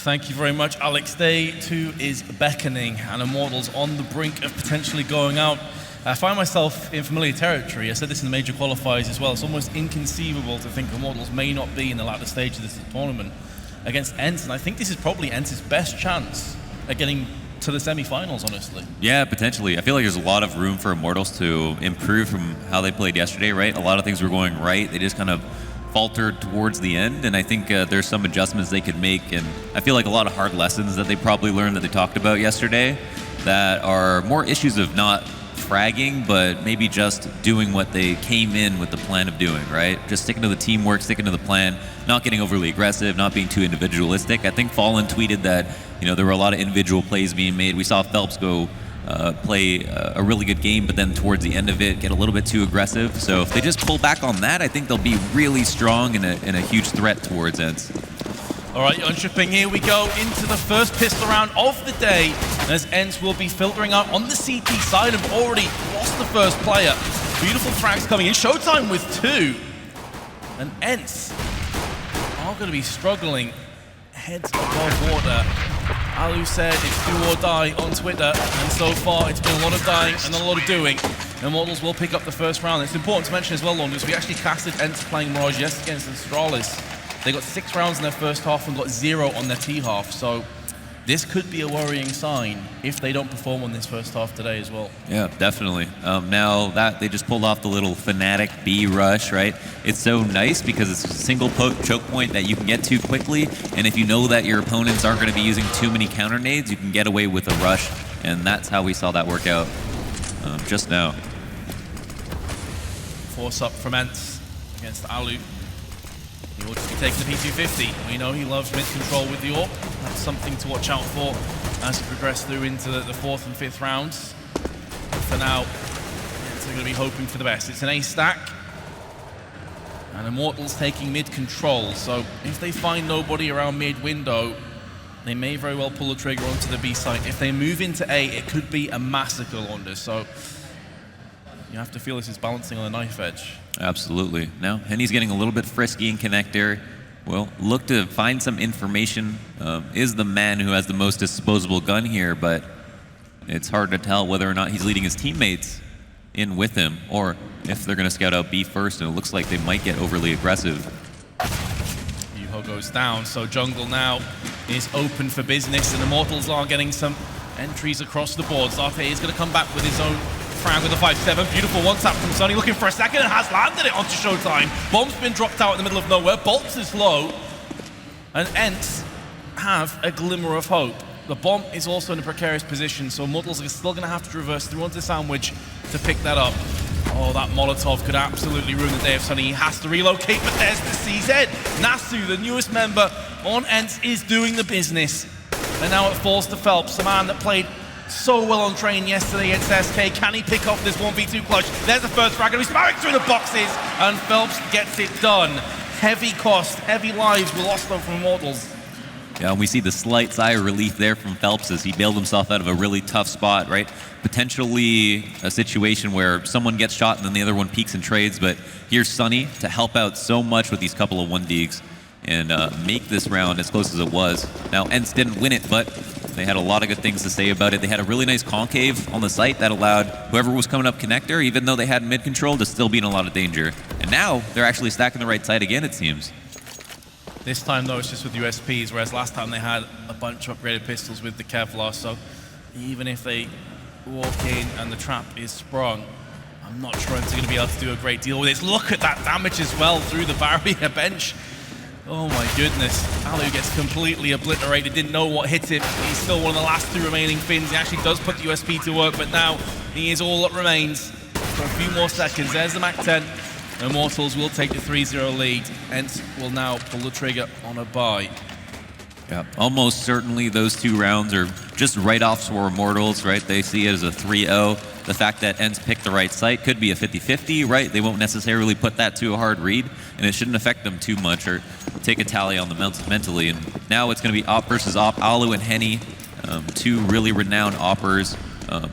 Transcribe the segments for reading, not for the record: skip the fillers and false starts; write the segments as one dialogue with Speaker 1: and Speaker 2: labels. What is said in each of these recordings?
Speaker 1: Thank you very much, Alex. Day 2 is beckoning, and Immortals on the brink of potentially going out. I find myself in familiar territory. I said this in the major qualifiers as well. It's almost inconceivable to think Immortals may not be in the latter stage of this tournament against Ence, and I think this is probably Ence's best chance at getting to the semi-finals, honestly.
Speaker 2: Yeah, potentially. I feel like there's a lot of room for Immortals to improve from how they played yesterday, right? A lot of things were going right. They just kind of faltered towards the end, and I think there's some adjustments they could make, and I feel like a lot of hard lessons that they probably learned that they talked about yesterday that are more issues of not fragging, but maybe just doing what they came in with the plan of doing, right? Just sticking to the teamwork, sticking to the plan, not getting overly aggressive, not being too individualistic. I think Fallen tweeted that, you know, there were a lot of individual plays being made. We saw Phelps go play a really good game, but then towards the end of it, get a little bit too aggressive. So if they just pull back on that, I think they'll be really strong and a huge threat towards Ence.
Speaker 1: All right, unshipping, here we go into the first pistol round of the day, as Ence will be filtering out on the CT side. Have already lost the first player. Beautiful frags coming in. Showtime with 2. And Ence are going to be struggling. Heads above water. Alu said it's do or die on Twitter, and so far it's been a lot of dying and a lot of doing. Immortals will pick up the first round. It's important to mention as well, London, we actually casted Ence playing Mirage yesterday against Astralis. They got 6 rounds in their first half and got 0 on their T half, so this could be a worrying sign if they don't perform on this first half today as well.
Speaker 2: Yeah, definitely. Now that they just pulled off the little Fnatic B rush, right? It's so nice because it's a single choke point that you can get to quickly, and if you know that your opponents aren't going to be using too many counter nades, you can get away with a rush, and that's how we saw that work out just now.
Speaker 1: Force up from Ence against Alu. He will just be taking the P250. We know he loves mid-control with the AWP. That's something to watch out for as he progresses through into the 4th and 5th rounds. For now, Ence are going to be hoping for the best. It's an A stack. And Immortals taking mid-control. So if they find nobody around mid-window, they may very well pull the trigger onto the B site. If they move into A, it could be a massacre on this. So you have to feel this is balancing on the knife edge.
Speaker 2: Absolutely. Now, Henny's getting a little bit frisky in connector. Well, look to find some information. Is the man who has the most disposable gun here, but it's hard to tell whether or not he's leading his teammates in with him, or if they're going to scout out B first, and it looks like they might get overly aggressive.
Speaker 1: Yuho goes down, so jungle now is open for business, and Immortals are getting some entries across the board. Zarte is going to come back with his own frag with a 5-7. Beautiful one tap from Sonny, looking for a second, and has landed it onto Showtime. Bomb's been dropped out in the middle of nowhere. Bolts is low, and Ence have a glimmer of hope. The bomb is also in a precarious position, so Immortals are still going to have to traverse through onto Sandwich to pick that up. Oh, that Molotov could absolutely ruin the day of Sonny. He has to relocate, but there's the CZ. Nasu, the newest member on Ence, is doing the business. And now it falls to Phelps, the man that played so well on train yesterday against SK. Can he pick off this 1v2 clutch? There's the first frag, and he's sparring through the boxes, and Phelps gets it done. Heavy cost, heavy lives were lost though from Immortals.
Speaker 2: Yeah, and we see the slight sigh of relief there from Phelps as he bailed himself out of a really tough spot, right? Potentially a situation where someone gets shot and then the other one peeks and trades, but here's Sonny to help out so much with these couple of 1-digs and make this round as close as it was. Now, Ence didn't win it, but they had a lot of good things to say about it. They had a really nice concave on the site that allowed whoever was coming up connector, even though they had mid-control, to still be in a lot of danger. And now they're actually stacking the right side again, it seems.
Speaker 1: This time, though, it's just with USPs, whereas last time they had a bunch of upgraded pistols with the Kevlar, so even if they walk in and the trap is sprung, I'm not sure they're going to be able to do a great deal with it. Look at that damage as well through the barrier bench. Oh my goodness, Alu gets completely obliterated, didn't know what hit him. He's still one of the last 2 remaining fins. He actually does put the USP to work, but now he is all that remains for a few more seconds. There's the MAC-10. Immortals will take the 3-0 lead. Ence will now pull the trigger on a buy.
Speaker 2: Yeah, almost certainly those 2 rounds are just write-offs for Immortals, right? They see it as a 3-0. The fact that Ence picked the right site could be a 50-50, right? They won't necessarily put that to a hard read, and it shouldn't affect them too much or take a tally on the mentally. And now it's going to be Op versus Op. Alu and Henny, 2 really renowned Oppers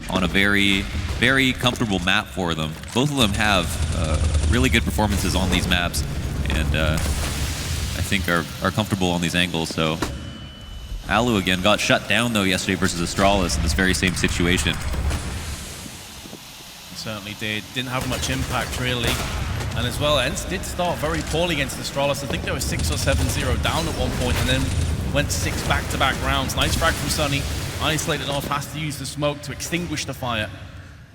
Speaker 2: on a very, very comfortable map for them. Both of them have really good performances on these maps, and I think are comfortable on these angles. So Alu again got shut down though yesterday versus Astralis in this very same situation.
Speaker 1: Certainly did. Didn't have much impact really. And as well, Ence did start very poorly against Astralis. I think they were 6 or 7-0 down at one point and then went 6 back-to-back rounds. Nice frag from Sunny. Isolated off, has to use the smoke to extinguish the fire.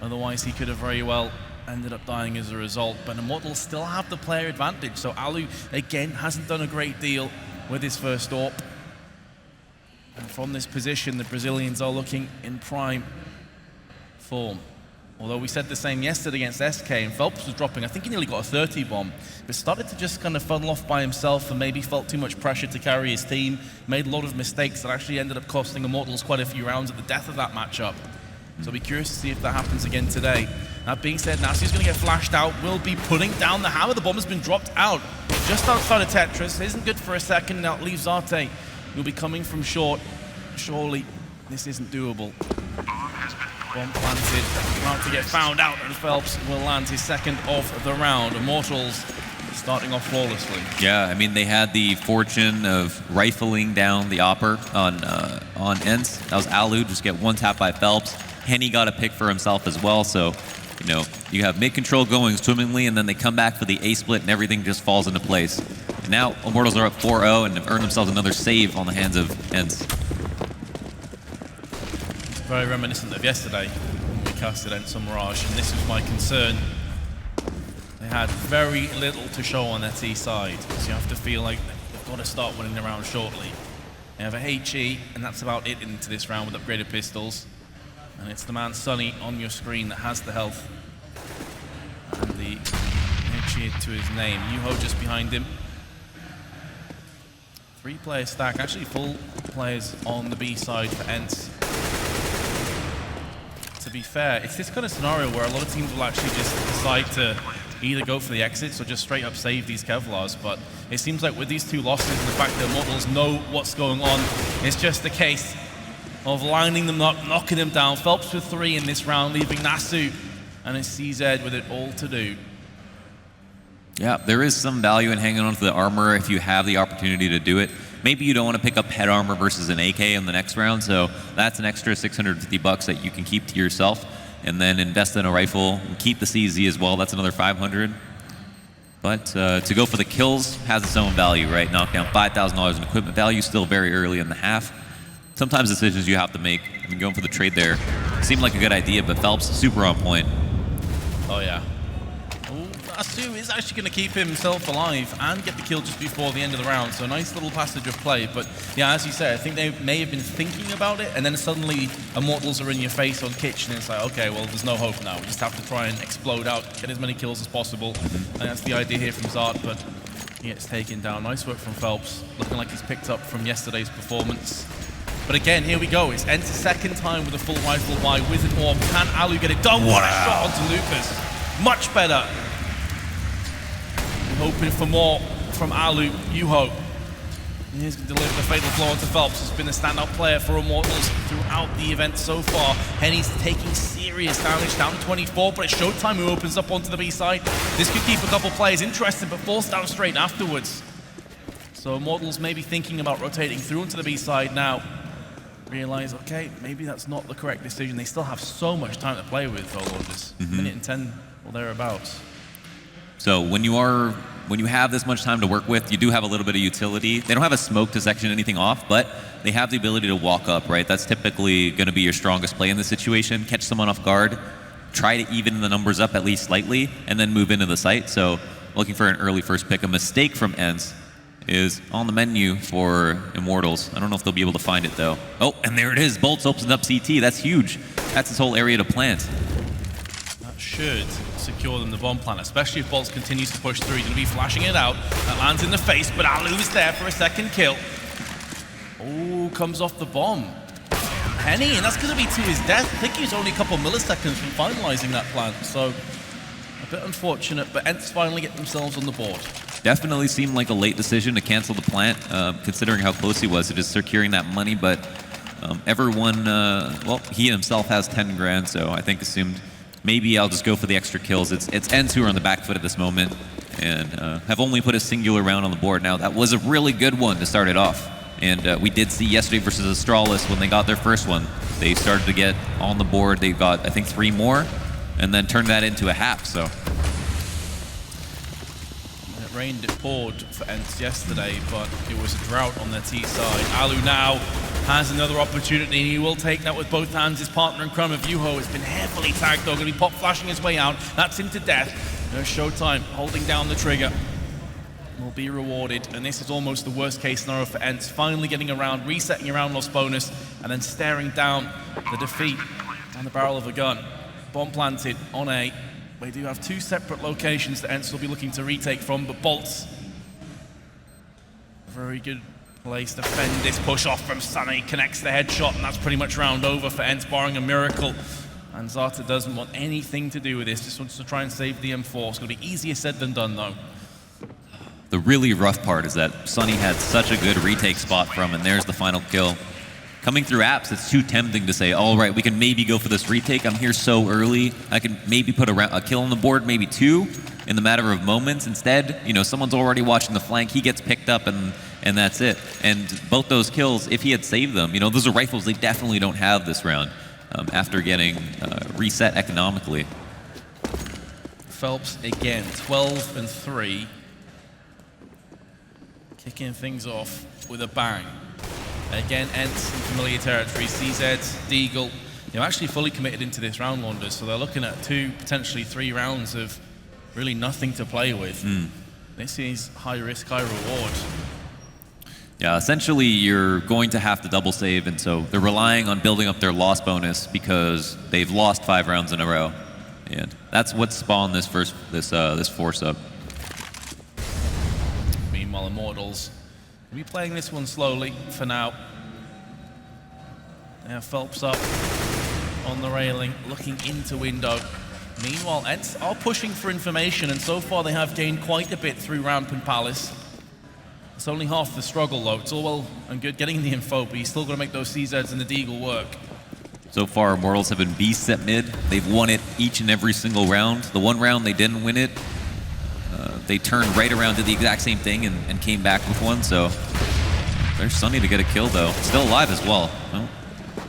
Speaker 1: Otherwise, he could have very well ended up dying as a result. But Immortals still have the player advantage. So Alu, again, hasn't done a great deal with his first AWP. And from this position, the Brazilians are looking in prime form. Although we said the same yesterday against SK, and Phelps was dropping, I think he nearly got a 30 bomb, but started to just kind of funnel off by himself and maybe felt too much pressure to carry his team, made a lot of mistakes that actually ended up costing Immortals quite a few rounds at the death of that matchup. So I'll be curious to see if that happens again today. That being said, Nasu's going to get flashed out, will be putting down the hammer. The bomb has been dropped out just outside of Tetris. Isn't good for a second, now it leaves Arte. He'll be coming from short. Surely this isn't doable. Bomb planted, about to get found out, and Phelps will land his second of the round. Immortals starting off flawlessly.
Speaker 2: Yeah, I mean, they had the fortune of rifling down the Opper on Ence. That was Alu, just get one tap by Phelps. Henny got a pick for himself as well, so, you know, you have mid-control going swimmingly, and then they come back for the A-split, and everything just falls into place. And now, Immortals are up 4-0 and have earned themselves another save on the hands of Ence.
Speaker 1: Very reminiscent of yesterday when we casted Ence on Mirage, and this was my concern. They had very little to show on their T side, so you have to feel like they've got to start winning the round shortly. They have a HE, and that's about it into this round with upgraded pistols. And it's the man Sunny on your screen that has the health and the HE to his name. Yuho just behind him. 3-player stack, actually full players on the B side for Ence. To be fair, it's this kind of scenario where a lot of teams will actually just decide to either go for the exits or just straight up save these Kevlars, but it seems like with these two losses and the fact that Immortals know what's going on, it's just a case of lining them up, knocking them down. Phelps with 3 in this round, leaving Nasu and his CZ with it all to do.
Speaker 2: Yeah, there is some value in hanging on to the armor if you have the opportunity to do it. Maybe you don't want to pick up head armor versus an AK in the next round, so that's an extra $650 that you can keep to yourself, and then invest in a rifle, and keep the CZ as well. That's another $500. But to go for the kills has its own value, right? Knock down $5,000 in equipment value, still very early in the half. Sometimes decisions you have to make. I mean, going for the trade there seemed like a good idea, but Phelps super on point.
Speaker 1: Oh yeah. Nasu is actually going to keep himself alive and get the kill just before the end of the round, so a nice little passage of play. But yeah, as you say, I think they may have been thinking about it, and then suddenly Immortals are in your face on Kitchen, and it's like, okay, well, there's no hope now. We just have to try and explode out, get as many kills as possible. And that's the idea here from Zart, but he gets taken down. Nice work from Phelps, looking like he's picked up from yesterday's performance. But again, here we go. It's Ence's second time with a full rifle buy with an AWP. Can Alu get it done? Wow. What a shot onto Lucas. Much better. Hoping for more from Alu. Yuho. He's going to deliver the fatal blow onto Phelps, who's been a standout player for Immortals throughout the event so far. Henny's taking serious damage, down to 24, but it's Showtime who opens up onto the B side. This could keep a couple players interested, but falls down straight afterwards. So Immortals may be thinking about rotating through onto the B side now. Realize, okay, maybe that's not the correct decision. They still have so much time to play with, although this minute and 10 or thereabouts.
Speaker 2: So when you have this much time to work with, you do have a little bit of utility. They don't have a smoke to section anything off, but they have the ability to walk up, right? That's typically going to be your strongest play in this situation. Catch someone off guard, try to even the numbers up at least slightly, and then move into the site. So looking for an early first pick. A mistake from Ence is on the menu for Immortals. I don't know if they'll be able to find it though. Oh, and there it is. Bolts opens up CT. That's huge. That's his whole area to plant.
Speaker 1: That should secure them the bomb plant, especially if Bolts continues to push through. He's going to be flashing it out. That lands in the face, but Alu is there for a second kill. Oh, comes off the bomb. Henny, and that's going to be to his death. I think he was only a couple milliseconds from finalizing that plant, so a bit unfortunate, but Ence finally get themselves on the board.
Speaker 2: Definitely seemed like a late decision to cancel the plant, considering how close he was to just securing that money, but everyone, well, he himself has 10 grand, so I think assumed maybe I'll just go for the extra kills. It's Ence who are on the back foot at this moment, and have only put a singular round on the board now. That was a really good one to start it off. And we did see yesterday versus Astralis when they got their first one. They started to get on the board. They got, I think, 3 more, and then turned that into a half. So
Speaker 1: it rained, it poured for Ence yesterday, but it was a drought on their T side. Alu now has another opportunity. He will take that with both hands. His partner in crime of Yuho has been heavily tagged, though. Going to be pop flashing his way out. That's him to death. No Showtime holding down the trigger. Will be rewarded, and this is almost the worst case scenario for Ence. Finally getting around, resetting around lost bonus, and then staring down the defeat down the barrel of a gun. Bomb planted on A. They do have 2 separate locations that Ence will be looking to retake from, but Bolts, very good place to fend this push off from Sunny, connects the headshot, and that's pretty much round over for Ence, barring a miracle. And Zata doesn't want anything to do with this, just wants to try and save the M4. It's going to be easier said than done, though.
Speaker 2: the really rough part is that Sunny had such a good retake spot from, and there's the final kill. Coming through apps, it's too tempting to say, all right, we can maybe go for this retake. I'm here so early. I can maybe put a kill on the board, maybe 2 in the matter of moments. Instead, you know, someone's already watching the flank. He gets picked up, and that's it. And both those kills, if he had saved them, you know, those are rifles they definitely don't have this round after getting reset economically.
Speaker 1: Phelps again, 12 and 3. Kicking things off with a bang. Again, Ence in familiar territory. CZ, Deagle, they're actually fully committed into this round, Launders, so they're looking at 2, potentially 3 rounds of really nothing to play with. This is high risk, high reward.
Speaker 2: Yeah, essentially you're going to have to double save, and so they're relying on building up their loss bonus because they've lost 5 rounds in a row, and that's what spawned this this force up.
Speaker 1: Meanwhile, Immortals will be playing this one slowly for now. They have Phelps up on the railing, looking into window. Meanwhile, Ence are pushing for information, and so far they have gained quite a bit through Ramp and Palace. It's only half the struggle, though. It's all well and good getting the info, but he's still going to make those CZs and the Deagle work.
Speaker 2: So far, Immortals have been beasts at mid. They've won it each and every single round. The one round they didn't win it, they turned right around, did the exact same thing, and came back with one. So there's Sunny to get a kill, though. Still alive as well. Well,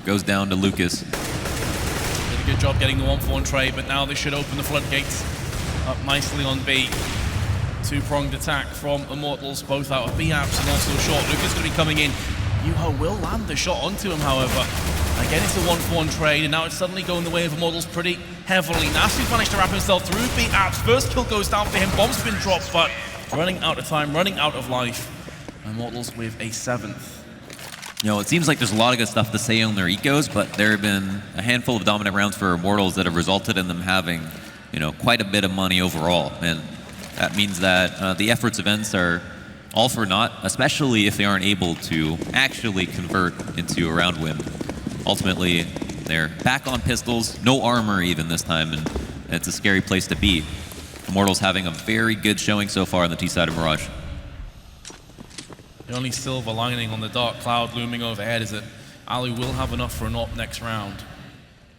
Speaker 2: goes down to Lucas.
Speaker 1: Did a good job getting the 1-for-1 trade, but now they should open the floodgates up nicely on B. 2-pronged attack from Immortals, both out of B apps and also short. Lucas going to be coming in. Yuho will land the shot onto him, however. Again, it's a 1-for-1 trade, and now it's suddenly going the way of Immortals pretty heavily. Nasu's managed to wrap himself through B apps. First kill goes down for him. Bomb's been dropped, but running out of time, running out of life. Immortals with a 7th.
Speaker 2: You know, it seems like there's a lot of good stuff to say on their ecos, but there have been a handful of dominant rounds for Immortals that have resulted in them having, you know, quite a bit of money overall. And that means that the efforts of Ence are all for naught, especially if they aren't able to actually convert into a round win. Ultimately, they're back on pistols, no armor even this time, and it's a scary place to be. Immortals having a very good showing so far on the T side of Mirage.
Speaker 1: The only silver lining on the dark cloud looming overhead is that Ali will have enough for an AWP next round.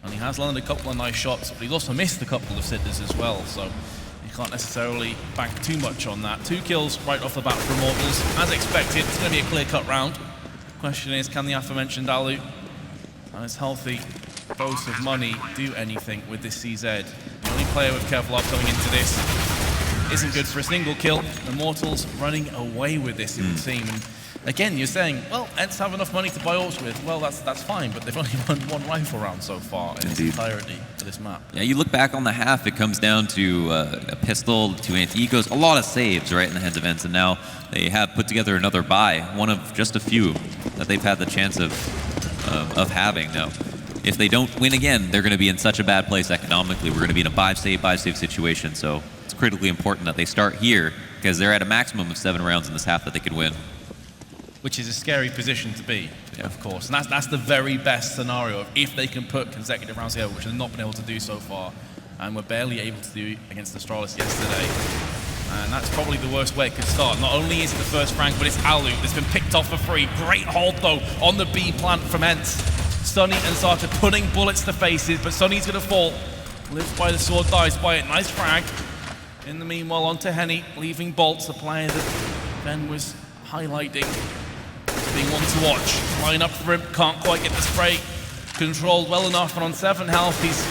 Speaker 1: And he has landed a couple of nice shots, but he's also missed a couple of sitters as well, so you can't necessarily bank too much on that. 2 kills right off the bat for Immortals. As expected, it's going to be a clear-cut round. Question is, can the aforementioned Alu and his healthy dose of money do anything with this CZ? The only player with Kevlar coming into this isn't good for a single kill. Immortals running away with this, it would seem. And again, you're saying, well, Ence have enough money to buy AWPs with. Well, that's fine, but they've only won 1 rifle round so far in its entirety for this map.
Speaker 2: Yeah, you look back on the half, it comes down to a pistol, 2 anti-ecos, a lot of saves right in the hands of Ence, and now they have put together another buy, one of just a few that they've had the chance of having. Now, if they don't win again, they're going to be in such a bad place economically. We're going to be in a buy save situation, so it's critically important that they start here because they're at a maximum of 7 rounds in this half that they could win.
Speaker 1: Which is a scary position to be, of course. And that's the very best scenario of if they can put consecutive rounds here, which they've not been able to do so far. And we're barely able to do against Astralis yesterday. And that's probably the worst way it could start. Not only is it the first frank, but it's Alu that's been picked off for free. Great hold, though, on the B plant from Ence. Sunny and Zata putting bullets to faces, but Sunny's going to fall. Lives by the sword, dies by it. Nice frag. In the meanwhile, onto Henny, leaving Bolts, the player that Ben was highlighting. being one to watch. Line up for him, can't quite get the spray controlled well enough, and on 7 health, he's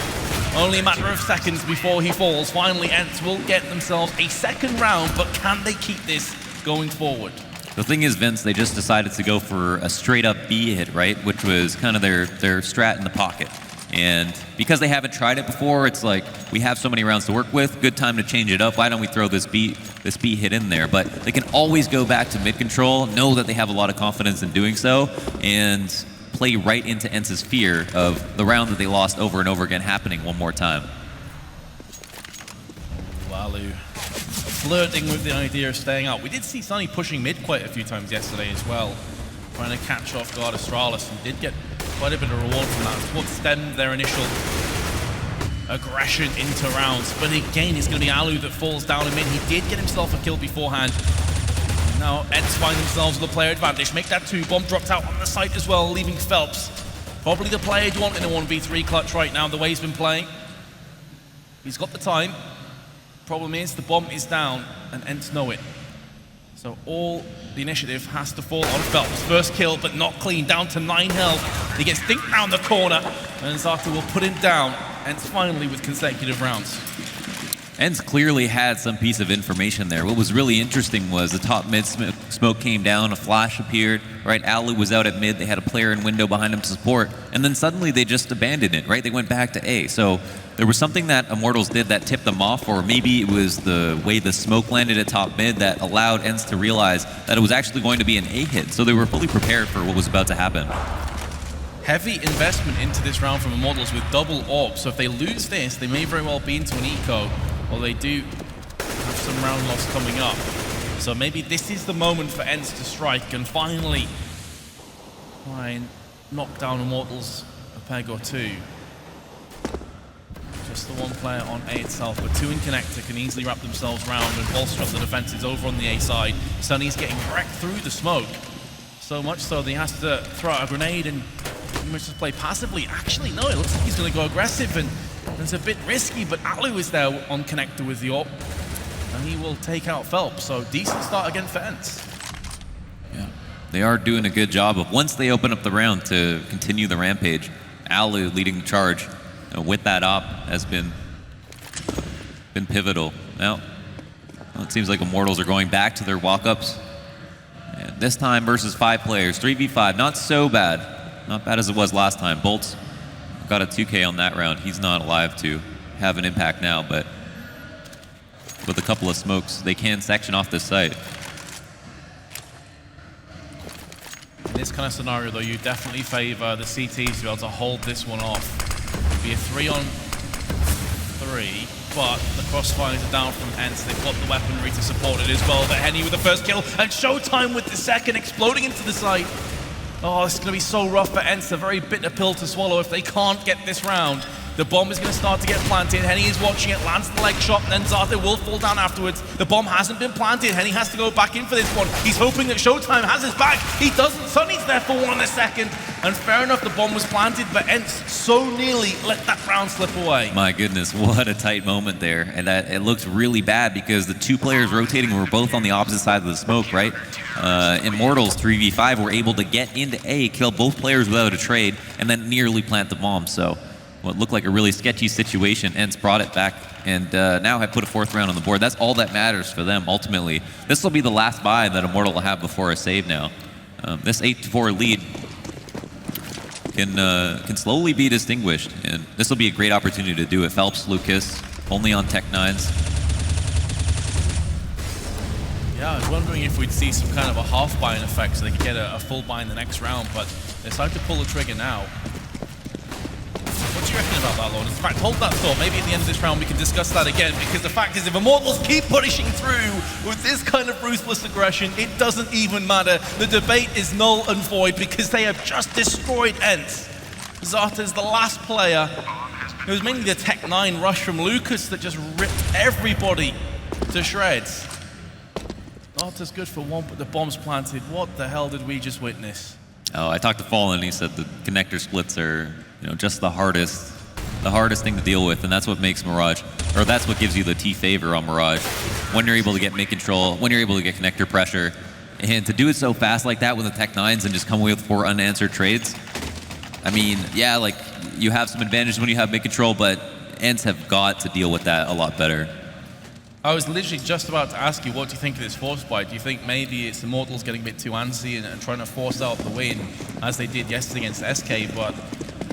Speaker 1: only a matter of seconds before he falls. Finally, Ence will get themselves a second round, but can they keep this going forward?
Speaker 2: The thing is, Vince, they just decided to go for a straight-up B hit, right? Which was kind of their strat in the pocket. And because they haven't tried it before, it's like, we have so many rounds to work with, good time to change it up. Why don't we throw this B hit in there? But they can always go back to mid control, know that they have a lot of confidence in doing so, and play right into Ence's fear of the round that they lost over and over again happening one more time.
Speaker 1: Walu flirting with the idea of staying out. We did see Sunny pushing mid quite a few times yesterday as well, trying to catch off guard Astralis, and did get quite a bit of reward from that. It's what stemmed their initial aggression into rounds. But again, it's going to be Alu that falls down in mid. He did get himself a kill beforehand. Now Ence find themselves with a player advantage. Make that 2. Bomb dropped out on the site as well, leaving Phelps probably the player you want in a 1v3 clutch right now, the way he's been playing. He's got the time. Problem is, the bomb is down, and Ence know it. So all the initiative has to fall on Phelps. First kill, but not clean, down to 9 health. He gets dinked round the corner, and Zata will put him down. Ence finally with consecutive rounds.
Speaker 2: Ence clearly had some piece of information there. What was really interesting was the top mid smoke came down, a flash appeared, right? Alu was out at mid, they had a player in window behind him to support, and then suddenly they just abandoned it, right? They went back to A. So there was something that Immortals did that tipped them off, or maybe it was the way the smoke landed at top mid that allowed Ence to realize that it was actually going to be an A hit. So they were fully prepared for what was about to happen.
Speaker 1: Heavy investment into this round from Immortals with double orb. So if they lose this, they may very well be into an eco. Well, they do have some round loss coming up. So maybe this is the moment for Ence to strike and finally try and knock down Immortals a peg or 2. Just the one player on A itself, but 2 in connector can easily wrap themselves around and bolster up the defenses over on the A side. Sunny's getting wrecked through the smoke. So much so that he has to throw out a grenade and just play passively. Actually, no, it looks like he's going to go aggressive, and it's a bit risky, but Alu is there on connector with the AWP, and he will take out Phelps. So decent start again for Ence.
Speaker 2: Yeah, they are doing a good job of, once they open up the round, to continue the rampage. Alu leading the charge with that AWP has been pivotal. Now, it seems like Immortals are going back to their walk-ups. And this time versus 5 players, 3v5, not so bad. Not bad as it was last time. Bolt's got a 2K on that round. He's not alive to have an impact now, but with a couple of smokes, they can section off this site.
Speaker 1: In this kind of scenario, though, you definitely favor the CTs to be able to hold this one off. It'd be a 3-on-3, but the crossfires are down from Ence. They've got the weaponry to support it as well. But Henny with the first kill, and Showtime with the second, exploding into the site. Oh, this is going to be so rough for Ence, a very bitter pill to swallow if they can't get this round. The bomb is going to start to get planted. Henny is watching it, lands the leg shot, and then Zata will fall down afterwards. The bomb hasn't been planted. Henny has to go back in for this one. He's hoping that Showtime has his back. He doesn't. Sunny's there for 1 in a second. And fair enough, the bomb was planted, but Ence so nearly let that round slip away.
Speaker 2: My goodness, what a tight moment there. And that it looked really bad because the 2 players rotating were both on the opposite side of the smoke, right? Immortals 3v5 were able to get into A, kill both players without a trade, and then nearly plant the bomb. So what looked like a really sketchy situation, Ence brought it back and now have put a 4th round on the board. That's all that matters for them ultimately. This will be the last buy that Immortal will have before a save now. This 8-4 lead can slowly be distinguished, and this will be a great opportunity to do it. Phelps, Lucas, only on Tech 9s.
Speaker 1: Yeah, I was wondering if we'd see some kind of a half buy-in effect so they could get a full buy in the next round, but they decide to pull the trigger now. What do you reckon about that, Lord? In fact, hold that thought. Maybe at the end of this round we can discuss that again, because the fact is, if Immortals keep pushing through with this kind of ruthless aggression, it doesn't even matter. The debate is null and void because they have just destroyed Ence. Zata's the last player. It was mainly the Tech 9 rush from Lucas that just ripped everybody to shreds. Zata's good for 1, but the bomb's planted. What the hell did we just witness?
Speaker 2: Oh, I talked to Fallen, and he said the connector splits are, just the hardest thing to deal with, and that's what makes Mirage, or that's what gives you the T favor on Mirage. When you're able to get mid control, when you're able to get connector pressure, And to do it so fast like that with the Tech 9s and just come away with 4 unanswered trades, I mean, yeah, like, you have some advantage when you have mid-control, but Ence have got to deal with that a lot better.
Speaker 1: I was literally just about to ask you, what do you think of this force buy? Do you think maybe it's Immortals getting a bit too antsy and trying to force out the win, as they did yesterday against SK, but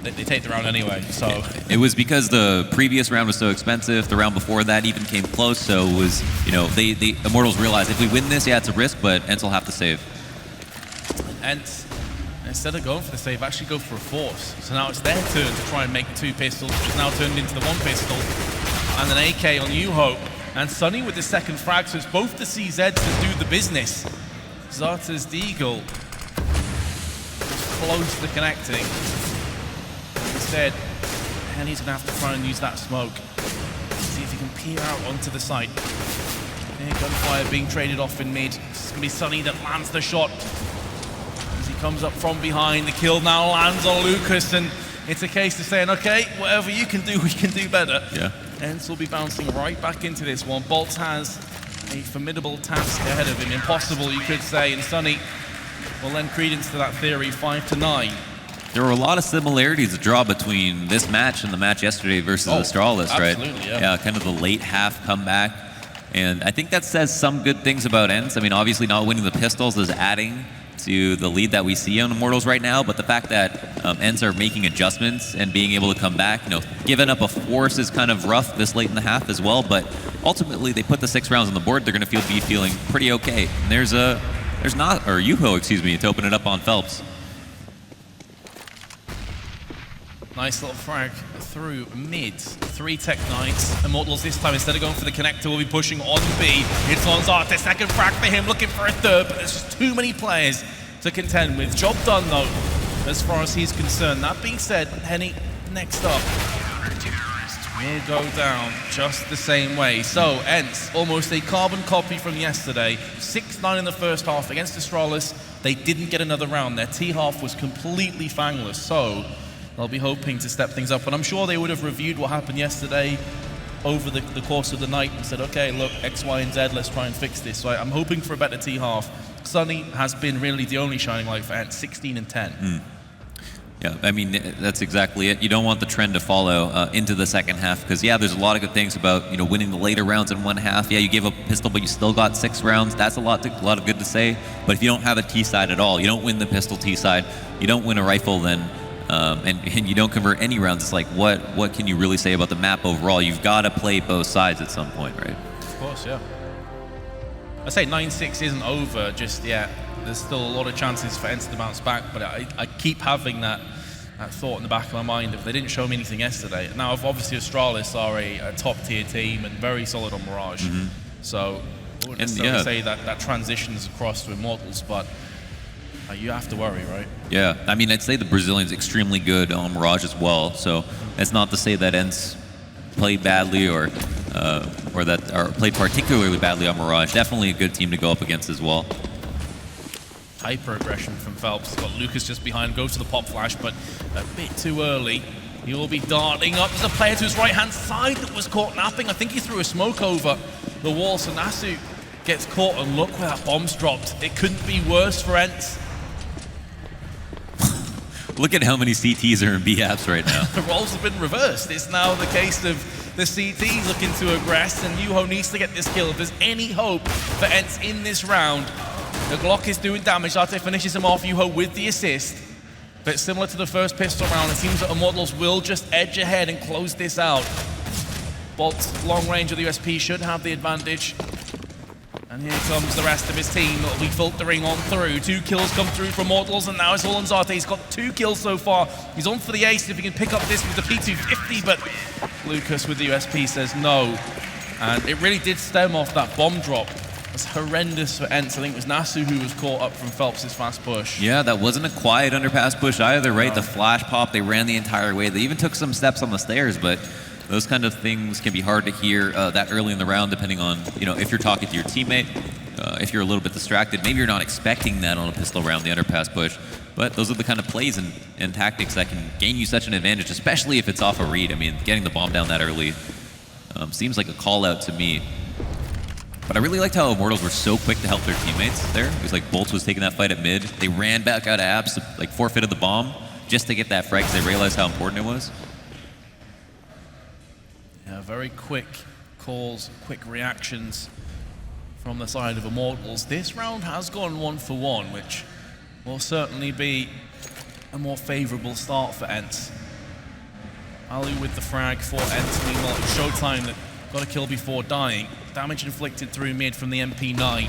Speaker 1: they take the round anyway, so...
Speaker 2: It was because the previous round was so expensive, the round before that even came close, so it was, you know, the Immortals realized if we win this, yeah, it's a risk, but Ence will have to save.
Speaker 1: Ence, instead of going for the save, actually go for a force. So now it's their turn to try and make 2 pistols, which is now turned into the 1 pistol. And an AK on New Hope. And Sunny with the second frag, so it's both the CZs that do the business. Zarta's Deagle close to connecting. Instead, Henny's gonna have to try and use that smoke. See if he can peer out onto the site. Yeah, gunfire being traded off in mid. It's gonna be Sunny that lands the shot. As he comes up from behind, the kill now lands on Lucas, and it's a case of saying, okay, whatever you can do, we can do better.
Speaker 2: Yeah.
Speaker 1: Ence will be bouncing right back into this one. Bolts has a formidable task ahead of him. Impossible, you could say, and Sunny will lend credence to that theory, 5-9.
Speaker 2: There were a lot of similarities to draw between this match and the match yesterday versus Astralis, right?
Speaker 1: Absolutely, yeah.
Speaker 2: Yeah, kind of the late half comeback. And I think that says some good things about Ence. I mean, obviously not winning the pistols is adding to the lead that we see on Immortals right now, but the fact that Ence are making adjustments and being able to come back, you know, giving up a force is kind of rough this late in the half as well, but ultimately they put the 6 rounds on the board, they're going to be feeling pretty okay. And there's Yuho, excuse me, to open it up on Phelps.
Speaker 1: Nice little frag through mid. 3 Tech 9s. Immortals this time, instead of going for the connector, will be pushing on B. It's on Zarte. Second frag for him, looking for a third, but there's just too many players to contend with. Job done, though, as far as he's concerned. That being said, Henny, next up, will go down just the same way. So, Ence, almost a carbon copy from yesterday. 6-9 in the first half against Astralis. They didn't get another round. Their T-half was completely fangless, so they'll be hoping to step things up, and I'm sure they would have reviewed what happened yesterday over the course of the night and said, okay, look, X, Y, and Z, let's try and fix this. So I'm hoping for a better T-half. Sunny has been really the only shining light for Ence, 16-10.
Speaker 2: Yeah, I mean, that's exactly it. You don't want the trend to follow into the second half, because, yeah, there's a lot of good things about, you know, winning the later rounds in one half. Yeah, you gave up a pistol, but you still got 6 rounds. That's a lot of good to say. But if you don't have a T-side at all, you don't win the pistol T-side, you don't win a rifle, then and you don't convert any rounds, it's like, what can you really say about the map overall? You've got to play both sides at some point, right?
Speaker 1: Of course, yeah. I say 9-6 isn't over just yet. There's still a lot of chances for Ence to bounce back, but I keep having that thought in the back of my mind. If they didn't show me anything yesterday, now obviously Astralis are a top tier team and very solid on Mirage, so I wouldn't necessarily say that transitions across to Immortals, but you have to worry, right?
Speaker 2: Yeah, I mean, I'd say the Brazilian's extremely good on Mirage as well, so it's not to say that Ence played badly or played particularly badly on Mirage. Definitely a good team to go up against as well.
Speaker 1: Hyper aggression from Phelps. Got Lucas just behind, goes to the pop flash, but a bit too early. He will be darting up. There's a player to his right-hand side that was caught napping. I think he threw a smoke over the wall, so Nasu gets caught, and look where that bomb's dropped. It couldn't be worse for Ence.
Speaker 2: Look at how many CTs are in B apps right now.
Speaker 1: The roles have been reversed. It's now the case of the CT looking to aggress, and Yuho needs to get this kill. If there's any hope for Ence in this round, the Glock is doing damage. Arte finishes him off, Yuho with the assist. But similar to the first pistol round, it seems that Immortals will just edge ahead and close this out. Bolt's long range of the USP should have the advantage. And here comes the rest of his team that will be filtering on through. 2 kills come through from Immortals, and now it's all on Zarte. He's got 2 kills so far. He's on for the ace if he can pick up this with the P250, but Lucas with the USP says no. And it really did stem off that bomb drop. It's horrendous for Ence. I think it was Nasu who was caught up from Phelps' fast push.
Speaker 2: Yeah, that wasn't a quiet underpass push either, right? No. The flash pop, they ran the entire way. They even took some steps on the stairs, but those kind of things can be hard to hear that early in the round, depending on, you know, if you're talking to your teammate, if you're a little bit distracted. Maybe you're not expecting that on a pistol round, the underpass push. But those are the kind of plays and tactics that can gain you such an advantage, especially if it's off a read. I mean, getting the bomb down that early seems like a call out to me. But I really liked how Immortals were so quick to help their teammates there. It was like Bolts was taking that fight at mid. They ran back out of abs, like forfeited the bomb just to get that frag because they realized how important it was.
Speaker 1: Yeah, very quick calls, quick reactions from the side of Immortals. This round has gone 1-for-1, which will certainly be a more favorable start for Ence. Ali with the frag for Ence. Meanwhile, it's Showtime that got a kill before dying. Damage inflicted through mid from the MP9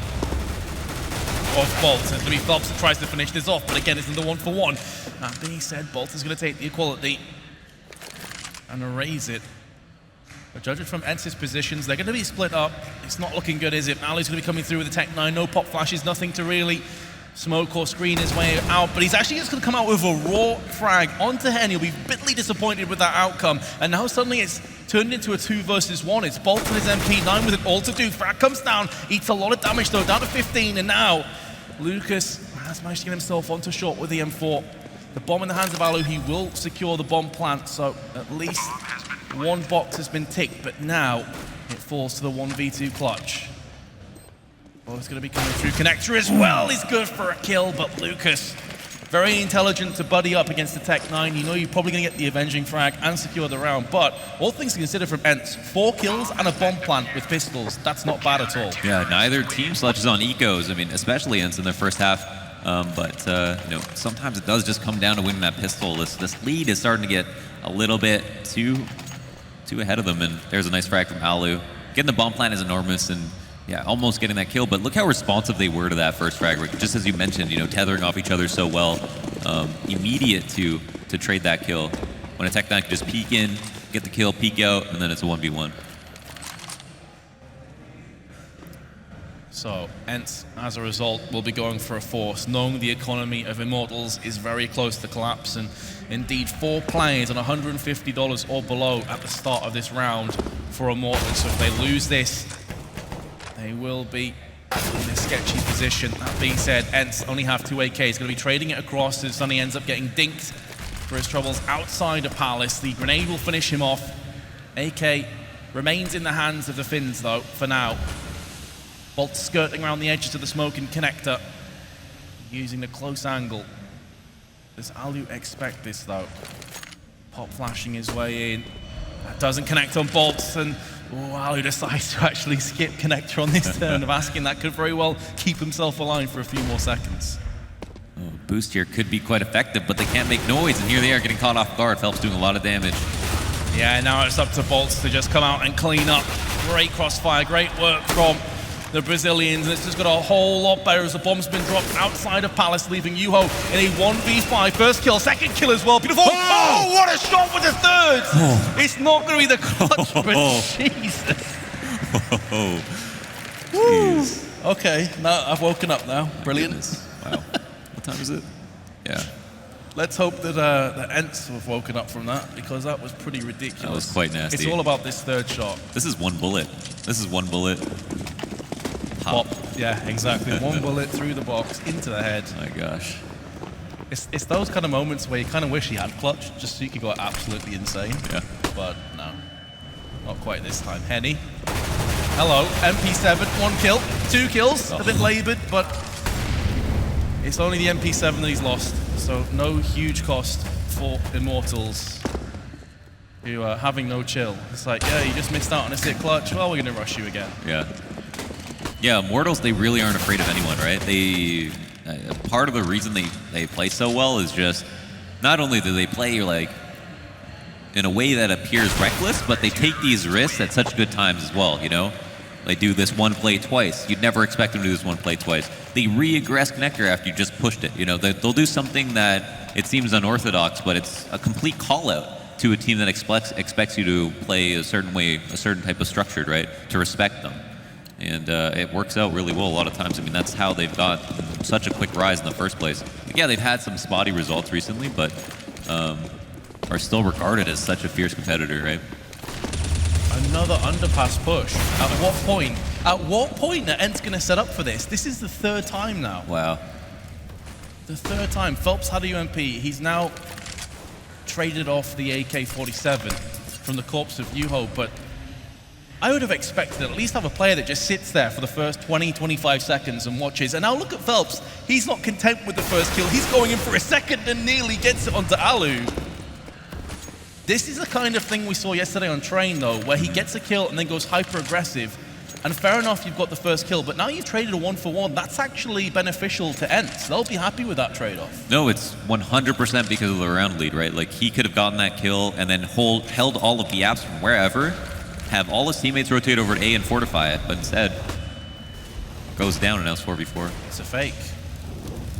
Speaker 1: of Bolt. It's going to be Phelps that tries to finish this off, but again, it's another 1-for-1. That being said, Bolt is going to take the equality and erase it. But judging from Ence's positions, they're going to be split up. It's not looking good, is it? Ali's going to be coming through with the Tech 9. No pop flashes, nothing to really smoke or screen his way out. But he's actually just going to come out with a raw frag onto Hen. He'll be bitterly disappointed with that outcome. And now suddenly it's turned into a 2 versus 1. It's Bolt and his MP9 with it all to do. Frag comes down, eats a lot of damage though, down to 15. And now Lucas has managed to get himself onto short with the M4. The bomb in the hands of Alu, he will secure the bomb plant. So at least one box has been ticked, but now it falls to the 1v2 clutch. Oh, it's going to be coming through connector as well. He's good for a kill, but Lucas, very intelligent to buddy up against the Tech 9. You know you're probably going to get the avenging frag and secure the round, but all things considered from Ence, 4 kills and a bomb plant with pistols. That's not bad at all.
Speaker 2: Yeah, neither team slouches on ecos. I mean, especially Ence in their first half. But you know, sometimes it does just come down to winning that pistol. This lead is starting to get a little bit too ahead of them, and there's a nice frag from Alu. Getting the bomb plant is enormous, and yeah, almost getting that kill, but look how responsive they were to that first frag. Just as you mentioned, you know, tethering off each other so well. Immediate to trade that kill. When a Tech 9 can just peek in, get the kill, peek out, and then it's a 1v1.
Speaker 1: So, Ence, as a result, will be going for a force, knowing the economy of Immortals is very close to collapse, and indeed 4 players on $150 or below at the start of this round for Immortals. So if they lose this, they will be in a sketchy position. That being said, Ence only have 2 AKs. He's going to be trading it across, so Sonny ends up getting dinked for his troubles outside of Palace. The grenade will finish him off. AK remains in the hands of the Finns, though, for now. Bolt skirting around the edges of the smoke and connector, using the close angle. Does Alu expect this, though? Pop flashing his way in. That doesn't connect on Bolts, and Alu decides to actually skip connector on this turn of asking. That could very well keep himself alive for a few more seconds.
Speaker 2: Oh, boost here could be quite effective, but they can't make noise, and here they are getting caught off guard. Phelps doing a lot of damage.
Speaker 1: Yeah, now it's up to Bolts to just come out and clean up. Great crossfire, great work from the Brazilians. It's just got a whole lot better as the bomb's been dropped outside of Palace, leaving Yuho in a 1v5. First kill, second kill as well. Beautiful. Oh, what a shot with the third. Oh. It's not going to be the clutch, but Jesus.
Speaker 2: Oh.
Speaker 1: Okay, now I've woken up now. Brilliant.
Speaker 2: Wow. What time is it? Yeah.
Speaker 1: Let's hope that the Ents have woken up from that, because that was pretty ridiculous.
Speaker 2: That was quite nasty.
Speaker 1: It's all about this third shot.
Speaker 2: This is one bullet. This is one bullet.
Speaker 1: Pop. Yeah, exactly. One bullet through the box, into the head.
Speaker 2: My gosh.
Speaker 1: It's those kind of moments where you kind of wish he had clutch, just so you could go absolutely insane.
Speaker 2: Yeah.
Speaker 1: But no, not quite this time. Henny. Hello, MP7, 1 kill, 2 kills. A bit labored, but it's only the MP7 that he's lost. So no huge cost for Immortals, who are having no chill. It's like, yeah, you just missed out on a sick clutch. Well, we're going to rush you again.
Speaker 2: Yeah. Yeah, Immortals, they really aren't afraid of anyone, right? They part of the reason they play so well is just, not only do they play like in a way that appears reckless, but they take these risks at such good times as well, you know? They do this one play twice. You'd never expect them to do this one play twice. They re-aggress connector after you just pushed it, you know? They'll do something that it seems unorthodox, but it's a complete call-out to a team that expects you to play a certain way, a certain type of structured, right? To respect them. And it works out really well a lot of times. I mean, that's how they've got such a quick rise in the first place. Yeah, they've had some spotty results recently, but are still regarded as such a fierce competitor, right?
Speaker 1: Another underpass push. At what point are Ents going to set up for this? This is the 3rd time now.
Speaker 2: Wow.
Speaker 1: The 3rd time. Phelps had a UMP. He's now traded off the AK-47 from the corpse of Yuho, but I would have expected at least have a player that just sits there for the first 20, 25 seconds and watches. And now look at Phelps. He's not content with the first kill. He's going in for a second and nearly gets it onto Alu. This is the kind of thing we saw yesterday on Train, though, where he gets a kill and then goes hyper-aggressive. And fair enough, you've got the first kill, but now you've traded a 1-for-1. That's actually beneficial to Ence. They'll be happy with that trade-off.
Speaker 2: No, it's 100% because of the round lead, right? Like, he could have gotten that kill and then held all of the apps from wherever, have all his teammates rotate over to A and fortify it, but instead goes down and now it's 4v4.
Speaker 1: It's a fake.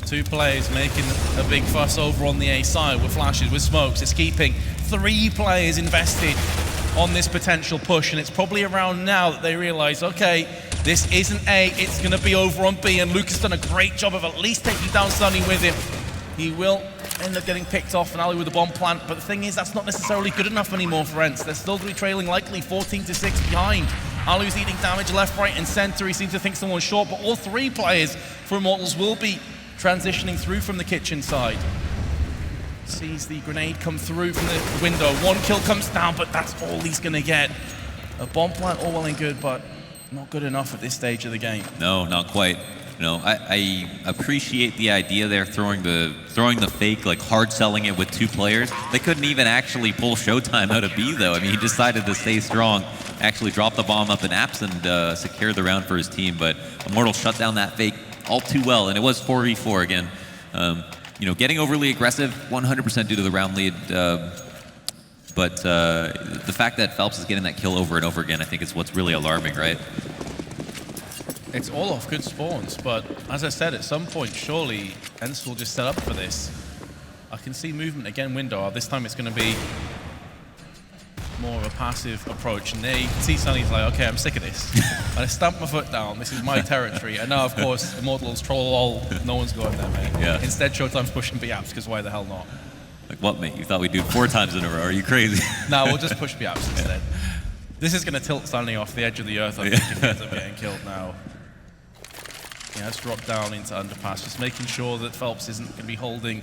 Speaker 1: 2 players making a big fuss over on the A side with flashes, with smokes. It's keeping 3 players invested on this potential push, and it's probably around now that they realize, okay, this isn't A, it's going to be over on B, and Lucas done a great job of at least taking down Sunny with him. He will end up getting picked off, and Ali with the bomb plant, but the thing is, that's not necessarily good enough anymore for Ence. They're still going to be trailing likely 14-6 behind. Alu's eating damage left, right, and center. He seems to think someone's short, but all 3 players for Immortals will be transitioning through from the kitchen side. Sees the grenade come through from the window. 1 kill comes down, but that's all he's going to get. A bomb plant, all well and good, but not good enough at this stage of the game. No,
Speaker 2: not quite. You know, I appreciate the idea there, throwing the fake, like hard selling it with 2 players. They couldn't even actually pull Showtime out of B, though. I mean, he decided to stay strong, actually drop the bomb up in apps and secure the round for his team. But Immortals shut down that fake all too well, and it was 4v4 again. You know, getting overly aggressive, 100% due to the round lead. But the fact that Phelps is getting that kill over and over again, I think is what's really alarming, right?
Speaker 1: It's all off good spawns, but as I said, at some point, surely Ence will just set up for this. I can see movement again, window. This time it's going to be more of a passive approach, and they see Sunny's like, okay, I'm sick of this. I stamp my foot down, this is my territory. And now, of course, Immortals troll all, no one's going there, mate.
Speaker 2: Yeah.
Speaker 1: Instead, Showtime's pushing B-apps, because why the hell not?
Speaker 2: Like what, mate? You thought we'd do 4 times in a row? Are you crazy?
Speaker 1: No, we'll just push B-apps instead. This is going to tilt Sunny off the edge of the earth, I think, if he ends up getting killed now. Yeah, let's drop down into underpass, just making sure that Phelps isn't going to be holding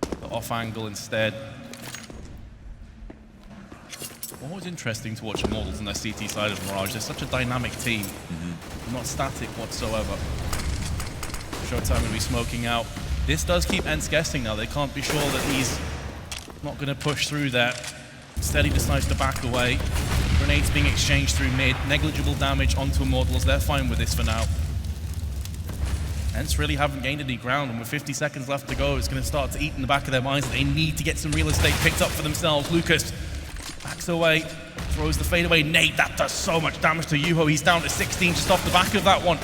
Speaker 1: the off angle instead. Always interesting to watch Immortals on their CT side of Mirage. They're such a dynamic team, not static whatsoever. Showtime will be smoking out. This does keep Ence guessing now. They can't be sure that he's not going to push through that. Instead, he decides to back away. Grenades being exchanged through mid. Negligible damage onto Immortals. They're fine with this for now. Ence really haven't gained any ground, and with 50 seconds left to go, it's going to start to eat in the back of their minds that they need to get some real estate picked up for themselves. Lucas backs away, throws the fade away. Nate, that does so much damage to Yuho. He's down to 16 just off the back of that one.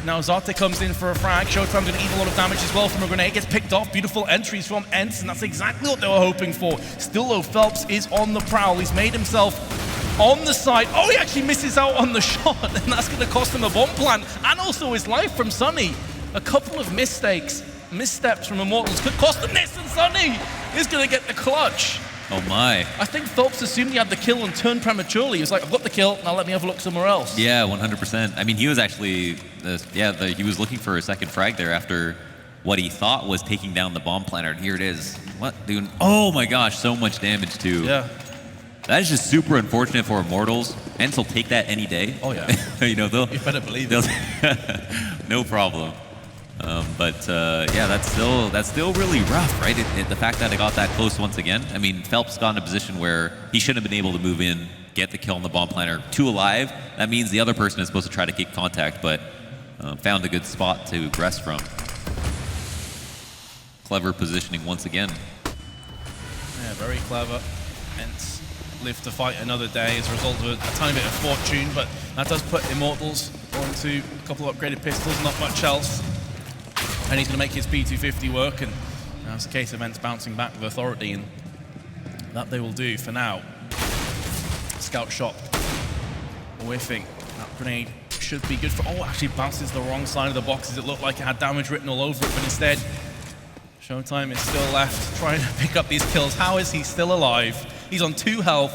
Speaker 1: Now Zate comes in for a frag. Showtime's going to eat a lot of damage as well from a grenade. Gets picked off. Beautiful entries from Ence, and that's exactly what they were hoping for. Still though, Phelps is on the prowl. He's made himself on the side. Oh, he actually misses out on the shot, and that's going to cost him a bomb plant and also his life from Sunny. A couple of missteps from Immortals could cost them this, and Sunny is going to get the clutch.
Speaker 2: Oh my.
Speaker 1: I think Phelps assumed he had the kill and turned prematurely. He was like, I've got the kill, now let me have a look somewhere else.
Speaker 2: Yeah, 100%. I mean, he was actually, he was looking for a second frag there after what he thought was taking down the bomb planter, and here it is. What, dude? Oh my gosh, so much damage too.
Speaker 1: Yeah.
Speaker 2: That is just super unfortunate for Immortals. Ence will take that any day.
Speaker 1: Oh yeah.
Speaker 2: You know,
Speaker 1: you better believe it.
Speaker 2: No problem. Yeah, that's still really rough, right? The fact that it got that close once again. I mean, Phelps got in a position where he shouldn't have been able to move in, get the kill on the bomb planter. 2 alive. That means the other person is supposed to try to keep contact, but found a good spot to aggress from. Clever positioning once again.
Speaker 1: Yeah, very clever. Ence live to fight another day as a result of a tiny bit of fortune, but that does put Immortals onto a couple of upgraded pistols, not much else. And he's going to make his P250 work, and now it's a case of Ence bouncing back with authority, and that they will do for now. Scout shot, whiffing. That grenade should be good for, oh, actually bounces the wrong side of the boxes. It looked like it had damage written all over it, but instead, Showtime is still left trying to pick up these kills. How is he still alive? He's on 2 health.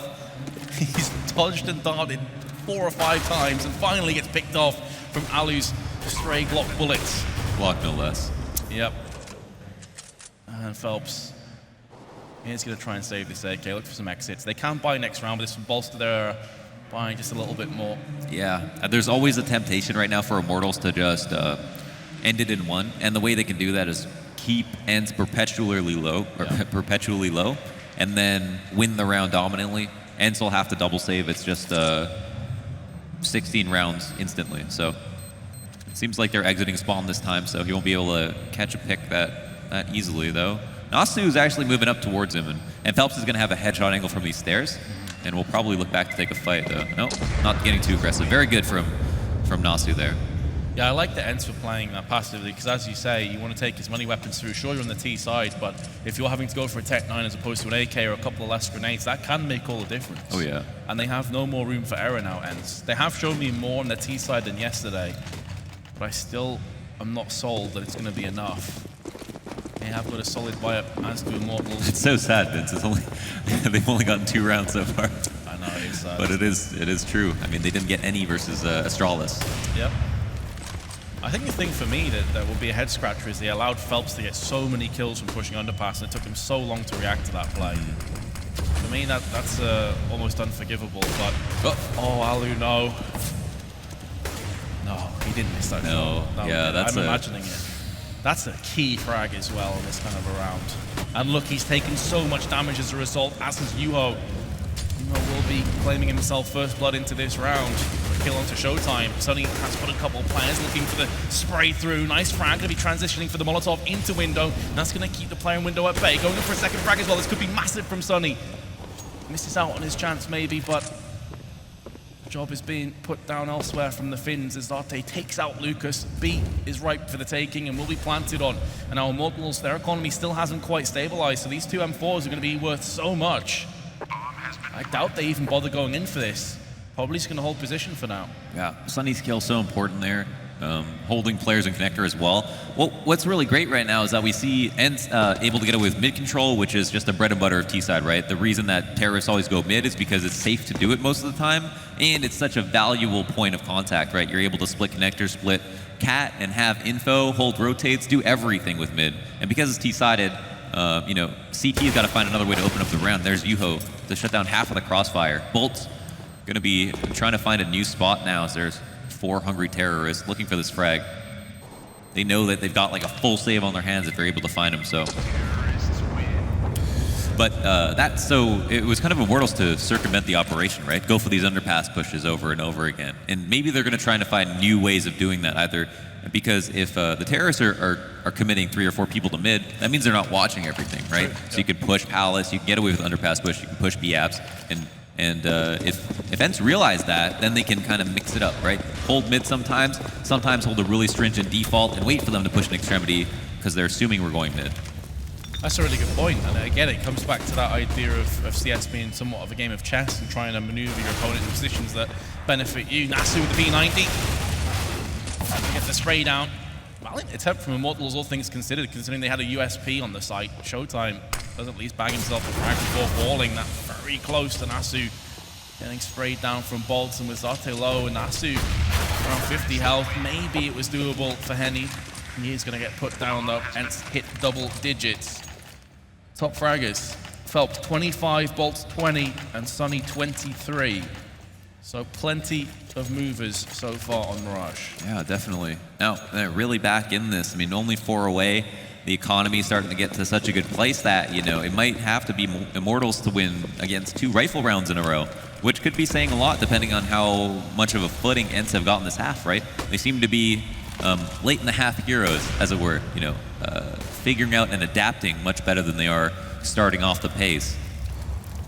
Speaker 1: He's dodged and darted 4 or 5 times, and finally gets picked off from Alu's stray Glock bullets.
Speaker 2: Glock, no less.
Speaker 1: Yep. And Phelps is going to try and save this AK. Look for some exits. They can buy next round, but this will bolster their by just a little bit more.
Speaker 2: Yeah, there's always a temptation right now for Immortals to just end it in one, and the way they can do that is keep Ence perpetually low, and then win the round dominantly. Ence will have to double save. It's just 16 rounds instantly. So it seems like they're exiting spawn this time, so he won't be able to catch a pick that easily, though. Nasu is actually moving up towards him, and Phelps is going to have a headshot angle from these stairs, and we'll probably look back to take a fight, though. No, not getting too aggressive. Very good from Nasu there.
Speaker 1: Yeah, I like the Ence for playing that passively, because as you say, you want to take as many weapons through. Sure, you're on the T side, but if you're having to go for a Tech 9 as opposed to an AK or a couple of less grenades, that can make all the difference.
Speaker 2: Oh, yeah.
Speaker 1: And they have no more room for error now, Ence. They have shown me more on the T side than yesterday, but I still am not sold that it's going to be enough. They have got a solid buy-up, as do Immortals.
Speaker 2: It's so sad, Vince. They've only gotten 2 rounds so far.
Speaker 1: I know, it's sad.
Speaker 2: But it is true. I mean, they didn't get any versus Astralis.
Speaker 1: Yep. I think the thing for me that will be a head scratcher is they allowed Phelps to get so many kills from pushing underpass, and it took him so long to react to that play. For me, that's almost unforgivable. But oh, Alu, no, he didn't miss that.
Speaker 2: No, yeah,
Speaker 1: I'm imagining it. That's a key frag as well in this kind of a round. And look, he's taken so much damage as a result, as is Yuho. Yuho will be claiming himself first blood into this round. Kill onto Showtime. Sunny has put a couple of players looking for the spray through. Nice frag, going to be transitioning for the Molotov into window. And that's going to keep the player in window at bay. Going in for a second frag as well. This could be massive from Sunny. Misses out on his chance maybe, but the job is being put down elsewhere from the Finns as Zate takes out Lucas. B is ripe for the taking and will be planted on. And our Immortals, their economy still hasn't quite stabilized, so these 2 M4s are going to be worth so much. I doubt they even bother going in for this. Probably just going to hold position for now.
Speaker 2: Yeah, Sunny's kill so important there. Holding players in connector as well. What's really great right now is that we see Ence able to get away with mid control, which is just the bread and butter of T-side, right? The reason that terrorists always go mid is because it's safe to do it most of the time, and it's such a valuable point of contact, right? You're able to split connector, split cat, and have info, hold rotates, do everything with mid. And because it's T-sided, CT's got to find another way to open up the round. There's Yuho to shut down half of the crossfire. Bolt's going to be trying to find a new spot now as there's 4 hungry terrorists looking for this frag. They know that they've got like a full save on their hands if they're able to find him, so. But it was kind of Immortals to circumvent the operation, right? Go for these underpass pushes over and over again. And maybe they're going to try to find new ways of doing that, either because if the terrorists are committing 3 or 4 people to mid, that means they're not watching everything, right? Sure. So you could push Palace, you can get away with underpass push, you can push B-apps, and if Ence realize that, then they can kind of mix it up, right? Hold mid sometimes hold a really stringent default and wait for them to push an extremity because they're assuming we're going mid.
Speaker 1: That's a really good point, and again, it comes back to that idea of CS being somewhat of a game of chess and trying to maneuver your opponent in positions that benefit you. Nasu with the B90. Trying to get the spray down. Valiant attempt from Immortals, all things considered, considering they had a USP on the site. Showtime does at least bag himself a frag before falling. That very close to Nasu. Getting sprayed down from Bolts, and with Zate low, and Nasu around 50 health. Maybe it was doable for Henny. He is going to get put down though, Ence hit double digits. Top fraggers, Phelps 25, Bolts 20, and Sunny 23. So plenty of movers so far on Mirage.
Speaker 2: Yeah, definitely. Now, they're really back in this. I mean, only 4 away. The economy starting to get to such a good place that, it might have to be Immortals to win against 2 rifle rounds in a row, which could be saying a lot depending on how much of a footing Ence have gotten this half, right? They seem to be late in the half heroes, as it were, figuring out and adapting much better than they are starting off the pace.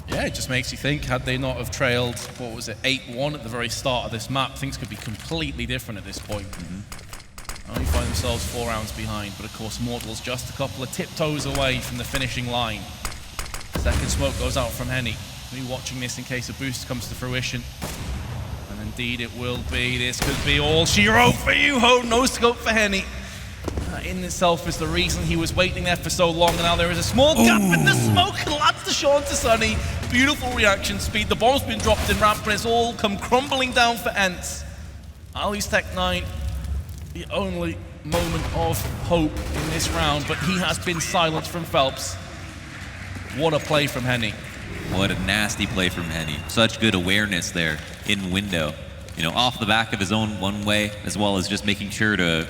Speaker 1: Yeah, it just makes you think, had they not have trailed, 8-1 at the very start of this map, things could be completely different at this point. Only find themselves 4 rounds behind, but of course Immortals just a couple of tiptoes away from the finishing line. Second smoke goes out from Henny. We'll be watching this in case a boost comes to fruition. And indeed it will be. This could be all she wrote for Yuho. No scope for Henny. That in itself is the reason he was waiting there for so long, and now there is a small gap in the smoke. Lands the shot to Sunny. Beautiful reaction speed. The bomb's been dropped in ramp, and it's all come crumbling down for Ence. Ali's Tech 9, the only moment of hope in this round, but he has been silenced from Phelps. What a play from Henny.
Speaker 2: What a nasty play from Henny. Such good awareness there. in window. You know, off the back of his own one way, as well as just making sure to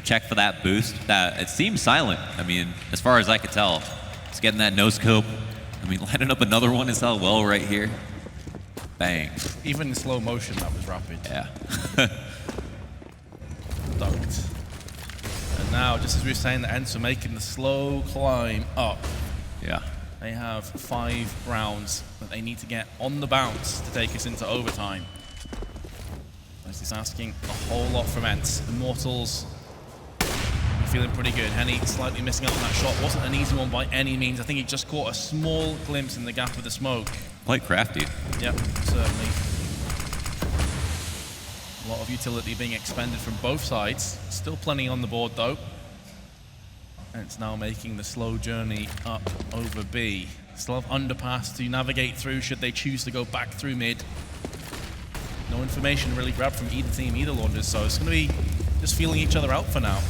Speaker 2: check for that boost. That it seems silent. I mean, as far as I could tell, it's getting that no scope. I mean, lining up another one is how well right here. Bang.
Speaker 1: Even in slow motion, that was rapid.
Speaker 2: Yeah.
Speaker 1: Dunked. And now, just as we were saying, the Ence are making the slow climb up.
Speaker 2: Yeah.
Speaker 1: They have 5 rounds that they need to get on the bounce to take us into overtime. This is asking a whole lot from Ence. Immortals feeling pretty good. Henny slightly missing out on that shot. Wasn't an easy one by any means. I think he just caught a small glimpse in the gap of the smoke.
Speaker 2: Quite crafty.
Speaker 1: Yep, certainly. A lot of utility being expended from both sides. Still plenty on the board though. And it's now making the slow journey up over B. Still have underpass to navigate through should they choose to go back through mid. No information really grabbed from either team, either launchers, so it's going to be just feeling each other out for now.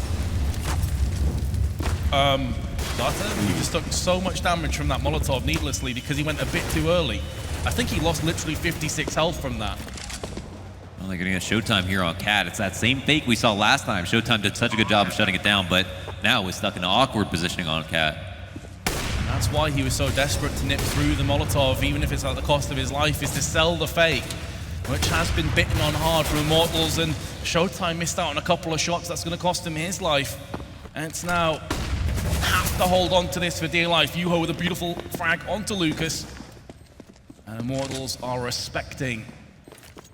Speaker 1: Data, he just took so much damage from that Molotov needlessly because he went a bit too early. I think he lost literally 56 health from that.
Speaker 2: Well, they're going to get Showtime here on Cat. It's that same fake we saw last time. Showtime did such a good job of shutting it down, but now we're stuck in an awkward positioning on Cat.
Speaker 1: And that's why he was so desperate to nip through the Molotov, even if it's at the cost of his life, is to sell the fake, which has been bitten on hard for Immortals, and Showtime missed out on a couple of shots that's going to cost him his life. And it's now have to hold on to this for dear life. Yuho with a beautiful frag onto Lucas. And Immortals are respecting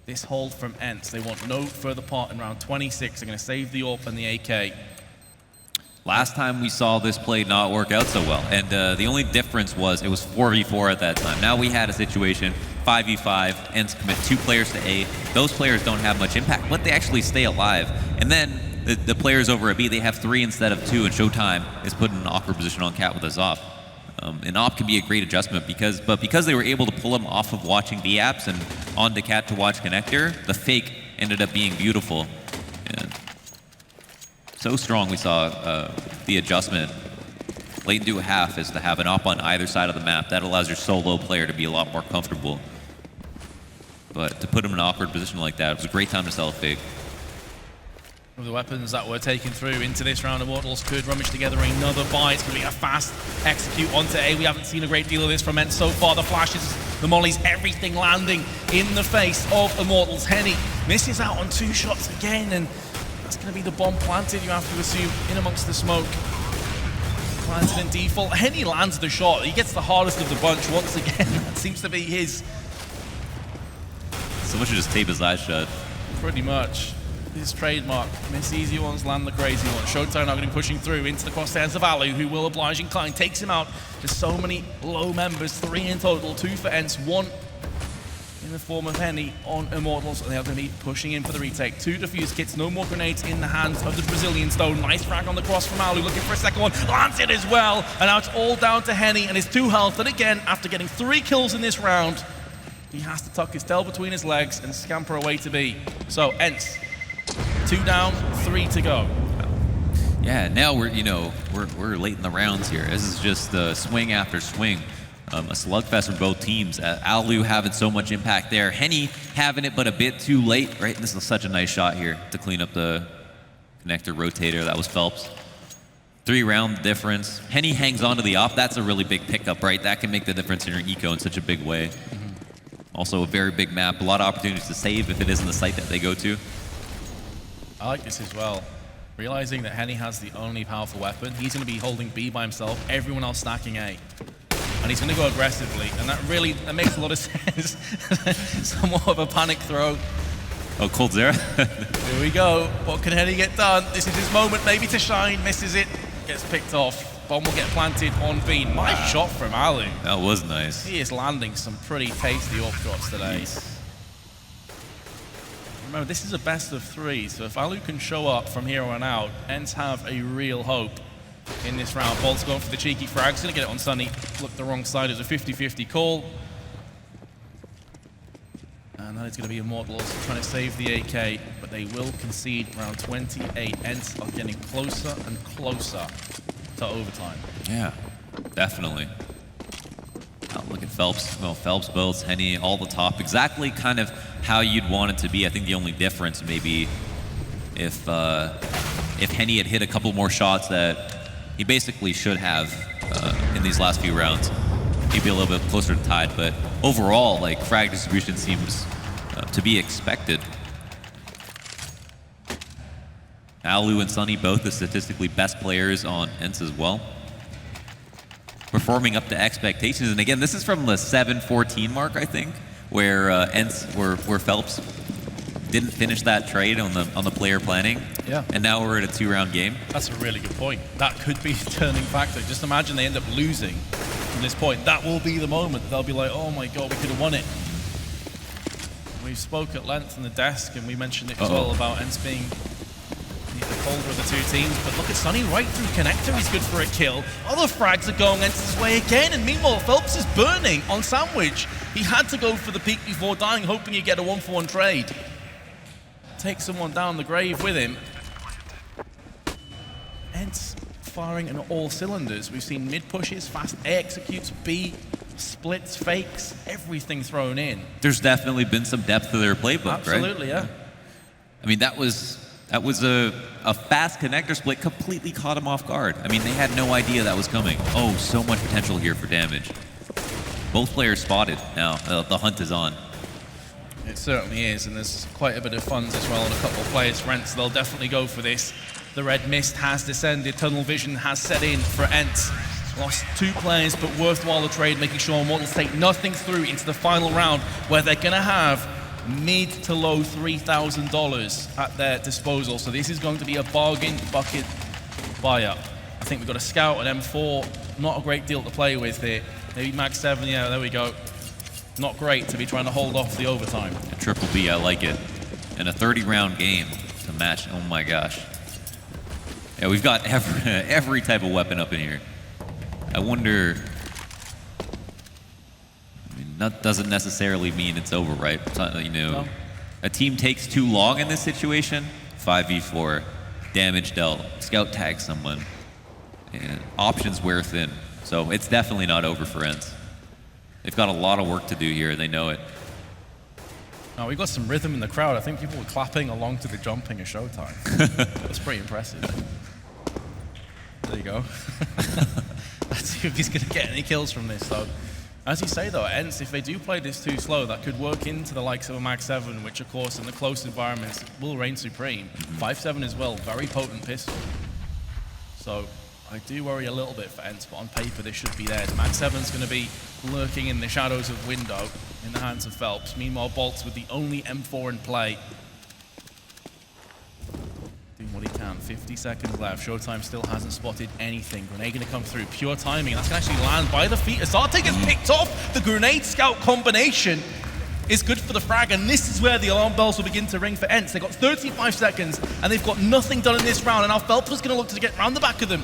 Speaker 1: this hold from Ence. They want no further part in round 26. They're going to save the AWP and the AK.
Speaker 2: Last time we saw this play not work out so well, and the only difference was it was 4v4 at that time. Now we had a situation, 5v5, Ence commit 2 players to A. Those players don't have much impact, but they actually stay alive. And then the players over at B, they have 3 instead of 2, and Showtime is put in an awkward position on Cat with his op. And op can be a great adjustment because they were able to pull him off of watching B apps and onto Cat to watch connector, the fake ended up being beautiful. And so strong we saw the adjustment late into a half is to have an op on either side of the map. That allows your solo player to be a lot more comfortable. But to put him in an awkward position like that, it was a great time to sell a fake.
Speaker 1: With the weapons that were taken through into this round, Immortals could rummage together another buy. It's going to be a fast execute onto A. We haven't seen a great deal of this from Ence so far. The flashes, the mollies, everything landing in the face of Immortals. Henny misses out on 2 shots again, and that's going to be the bomb planted, you have to assume, in amongst the smoke. Planted in default. Henny lands the shot. He gets the hardest of the bunch once again. That seems to be his.
Speaker 2: Someone should just tape his eyes shut.
Speaker 1: Pretty much. His trademark. Miss easy ones, land the crazy ones. Showtime now going to be pushing through into the crosshairs of Alu, who will oblige Klein. Takes him out. There's so many low members. 3 in total. 2 for Ence. 1 in the form of Henny on Immortals. And they are going to be pushing in for the retake. 2 defuse kits. No more grenades in the hands of the Brazilian Stone. Nice frag on the cross from Alu. Looking for a second one. Lands it as well. And now it's all down to Henny and his 2 health. And again, after getting 3 kills in this round, he has to tuck his tail between his legs and scamper away to B. So, Ence, 2 down, 3 to go.
Speaker 2: Yeah, now we're late in the rounds here. This is just swing after swing. A slugfest from both teams. Alu having so much impact there. Henny having it, but a bit too late, right? This is such a nice shot here to clean up the connector rotator. That was Phelps. 3-round difference. Henny hangs on to the op. That's a really big pickup, right? That can make the difference in your eco in such a big way. Also a very big map. A lot of opportunities to save if it isn't the site that they go to.
Speaker 1: I like this as well. Realizing that Henny has the only powerful weapon, he's going to be holding B by himself, everyone else stacking A. And he's going to go aggressively, and that makes a lot of sense. Somewhat of a panic throw.
Speaker 2: Oh, Cold Zera.
Speaker 1: Here we go. What can Henny get done? This is his moment maybe to shine. Misses it. Gets picked off. Bomb will get planted on B. Nice shot from Alu.
Speaker 2: That was nice.
Speaker 1: He is landing some pretty tasty AWP shots today.
Speaker 2: Nice.
Speaker 1: Remember, this is a best of 3, so if Alu can show up from here on out, Ence have a real hope in this round. Bolt's going for the cheeky frag. He's going to get it on Sunny. Looked the wrong side. It was a 50-50 call. And that is going to be Immortals trying to save the AK, but they will concede round 28. Ence are getting closer and closer to overtime.
Speaker 2: Yeah, definitely. Look at Phelps. Well, Phelps, Boats, Henny, all the top. Exactly kind of how you'd want it to be. I think the only difference maybe if Henny had hit a couple more shots that he basically should have in these last few rounds, he'd be a little bit closer to tied. But overall, like, frag distribution seems to be expected. Alu and Sunny, both the statistically best players on Ence as well, performing up to expectations. And again, this is from the 7-14 mark, I think, where Ence, where Phelps didn't finish that trade on the player planning.
Speaker 1: Yeah.
Speaker 2: And now we're at a 2-round game.
Speaker 1: That's a really good point. That could be a turning factor. Just imagine they end up losing from this point. That will be the moment. They'll be like, oh my God, we could have won it. We spoke at length on the desk, and we mentioned it as well about Ence being the colder of the two teams. But look at Sunny right through connector. He's good for a kill. Other frags are going Ence's way again. And meanwhile, Phelps is burning on Sandwich. He had to go for the peak before dying, hoping he'd get a 1-for-1 trade. Take someone down the grave with him. Ence firing on all cylinders. We've seen mid pushes, fast A executes, B splits, fakes, everything thrown in.
Speaker 2: There's definitely been some depth to their playbook,
Speaker 1: Absolutely,
Speaker 2: right?
Speaker 1: yeah.
Speaker 2: I mean, that was a fast connector split, completely caught him off guard. I mean, they had no idea that was coming. Oh, so much potential here for damage. Both players spotted now. The hunt is on.
Speaker 1: It certainly is, and there's quite a bit of funds as well on a couple of players. For Ence, they'll definitely go for this. The red mist has descended, tunnel vision has set in for Ence. Lost 2 players, but worthwhile a trade, making sure Immortals take nothing through into the final round, where they're going to have mid to low $3,000 at their disposal. So this is going to be a bargain bucket buyout. I think we've got a scout, an M4, not a great deal to play with here. Maybe Mag 7, yeah, there we go. Not great to be trying to hold off the overtime.
Speaker 2: A triple B, I like it. And a 30-round game to match, oh my gosh. Yeah, we've got every type of weapon up in here. I wonder, I mean, that doesn't necessarily mean it's over, right? You know, no. A team takes too long in this situation, 5v4, damage dealt, scout tag someone, and options wear thin. So it's definitely not over for Ence. They've got a lot of work to do here, they know it.
Speaker 1: Oh, we got some rhythm in the crowd. I think people were clapping along to the jumping of Showtime. That's pretty impressive. There you go. Let's see if he's going to get any kills from this, though. As you say, though, Ence, if they do play this too slow, that could work into the likes of a Mag 7, which, of course, in the close environments will reign supreme. 5.7 as well, very potent pistol. So I do worry a little bit for Ence, but on paper this should be there. The Mag 7's going to be lurking in the shadows of window in the hands of Phelps. Meanwhile, Bolts with the only M4 in play. Doing what he can. 50 seconds left. Showtime still hasn't spotted anything. Grenade going to come through. Pure timing. That's going to actually land by the feet. Azarte gets picked off. The grenade scout combination is good for the frag, and this is where the alarm bells will begin to ring for Ence. They've got 35 seconds, and they've got nothing done in this round, and now Phelps is going to look to get around the back of them.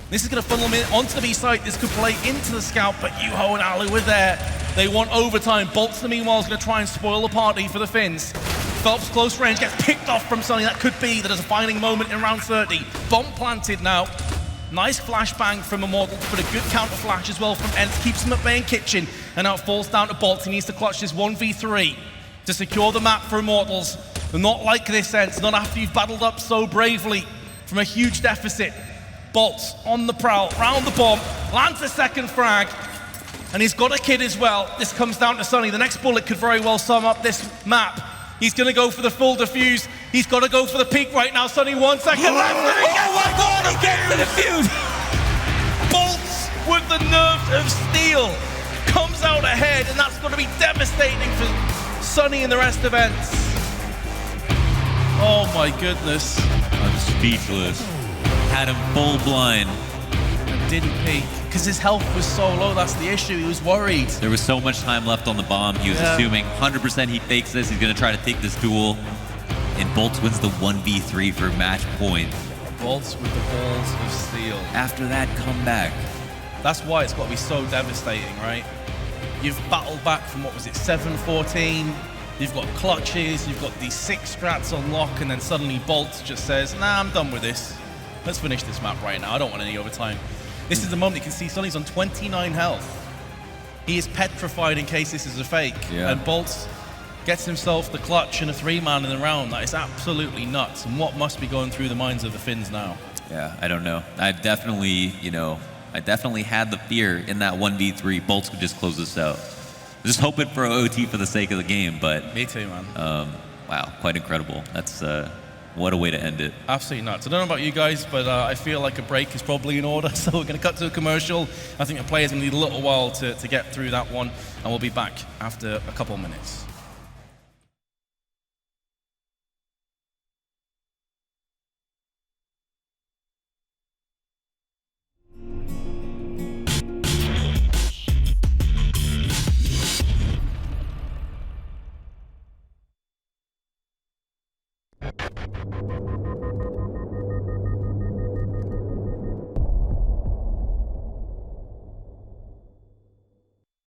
Speaker 1: This is going to funnel them in onto the B site. This could play into the scout, but Yuho and Alu are there. They want overtime. Bolts, meanwhile, is going to try and spoil the party for the Finns. Phelps, close range, gets picked off from Sunny. That could be the defining moment in round 30. Bomb planted now. Nice flashbang from Immortals, but a good counter flash as well from Ence. Keeps him at bay in kitchen, and now it falls down to Bolts. He needs to clutch this 1v3 to secure the map for Immortals. But not like this, Ence, not after you've battled up so bravely from a huge deficit. Bolts on the prowl, round the bomb, lands the second frag, and he's got a kid as well. This comes down to Sunny. The next bullet could very well sum up this map. He's going to go for the full defuse. He's got to go for the peak right now. Sunny, 1 second left.
Speaker 2: Oh my God, he gets the defuse!
Speaker 1: Bolts with the nerves of steel comes out ahead, and that's going to be devastating for Sunny and the rest of Ence. Oh my goodness.
Speaker 2: I'm speechless. Had him full blind.
Speaker 1: And didn't peek, because his health was so low. That's the issue. He was worried.
Speaker 2: There was so much time left on the bomb. He was assuming 100% he fakes this. He's going to try to take this duel. And Bolts wins the 1v3 for match point.
Speaker 1: Bolts with the balls of steel.
Speaker 2: After that comeback.
Speaker 1: That's why it's got to be so devastating, right? You've battled back from, what was it, 7-14. You've got clutches. You've got these 6 strats on lock. And then suddenly Bolts just says, nah, I'm done with this. Let's finish this map right now. I don't want any overtime. This is the moment you can see Sunny's on 29 health. He is petrified in case this is a fake.
Speaker 2: Yeah.
Speaker 1: And Bolts gets himself the clutch and a 3-man in the round. That is absolutely nuts. And what must be going through the minds of the Finns now?
Speaker 2: Yeah, I don't know. I definitely had the fear in that 1v3. Bolts could just close this out. Just hoping for OT for the sake of the game, but...
Speaker 1: Me too, man.
Speaker 2: Wow, quite incredible. That's... what a way to end it.
Speaker 1: Absolutely nuts. I don't know about you guys, but I feel like a break is probably in order. So we're going to cut to a commercial. I think the players going to need a little while to get through that one. And we'll be back after a couple minutes.